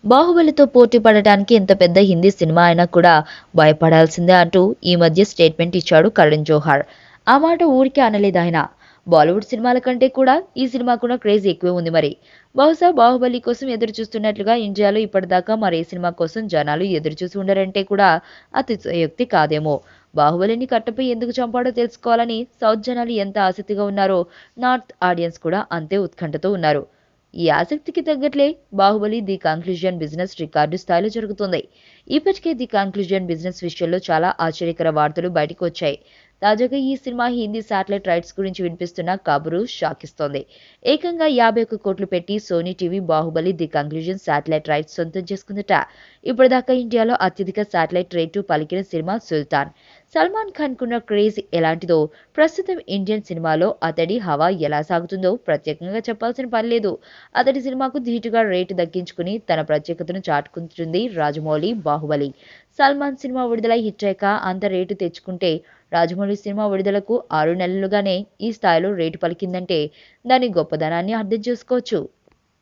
బాహుబలితో పోటీ పడటానికి ఎంత పెద్ద హిందీ సినిమా అయినా కూడా భయపడాల్సిందే అంటూ ఈ మధ్య స్టేట్మెంట్ ఇచ్చాడు కరణ్ జోహార్. ఆ మాట ఊరికే అనలేదాయన. బాలీవుడ్ సినిమాల కంటే కూడా ఈ సినిమాకున్న క్రేజ్ ఎక్కువే ఉంది మరి. బహుశా బాహుబలి కోసం ఎదురు చూస్తున్నట్లుగా ఇండియాలో ఇప్పటిదాకా మరే సినిమా కోసం జనాలు ఎదురు చూసి ఉండరంటే కూడా అతిశయోక్తి కాదేమో. బాహుబలిని కట్టపై ఎందుకు చంపాడో తెలుసుకోవాలని సౌత్ జనాలు ఎంత ఆసక్తిగా ఉన్నారో నార్త్ ఆడియన్స్ కూడా అంతే ఉత్కంఠతో ఉన్నారు. ఈ ఆసక్తికి తగ్గట్లే Baahubali the conclusion business record స్థాయిలో జరుగుతుంది. ఇప్పటికే ది కంక్లూజన్ బిజినెస్ విషయంలో చాలా ఆశ్చర్యకర వార్తలు బయటకు వచ్చాయి. తాజాగా ఈ సినిమా హిందీ శాటిలైట్ రైట్స్ గురించి వినిపిస్తున్న కబురు షాకిస్తోంది. ఏకంగా 51 కోట్లు పెట్టి Sony TV Baahubali the conclusion satellite rights సొంతం చేసుకుందట. ఇప్పటిదాకా ఇండియాలో అత్యధిక శాటిలైట్ రేటు పలికిన సినిమా సుల్తాన్. సల్మాన్ ఖాన్ కున్న క్రేజ్ ఎలాంటిదో, ప్రస్తుతం ఇండియన్ సినిమాలో అతడి హవా ఎలా సాగుతుందో ప్రత్యేకంగా చెప్పాల్సిన పనిలేదు. అతడి సినిమాకు ధీటుగా రేటు దక్కించుకుని తన ప్రత్యేకతను చాటుకుంటుంది రాజమౌళి బాహుబలి. సల్మాన్ సినిమా విడుదలై హిట్టయ్యాక అంత రేటు తెచ్చుకుంటే, రాజమౌళి సినిమా విడుదలకు 6 నెలలుగానే ఈ స్థాయిలో రేటు పలికిందంటే దాని గొప్పదనాన్ని అర్థం చేసుకోవచ్చు.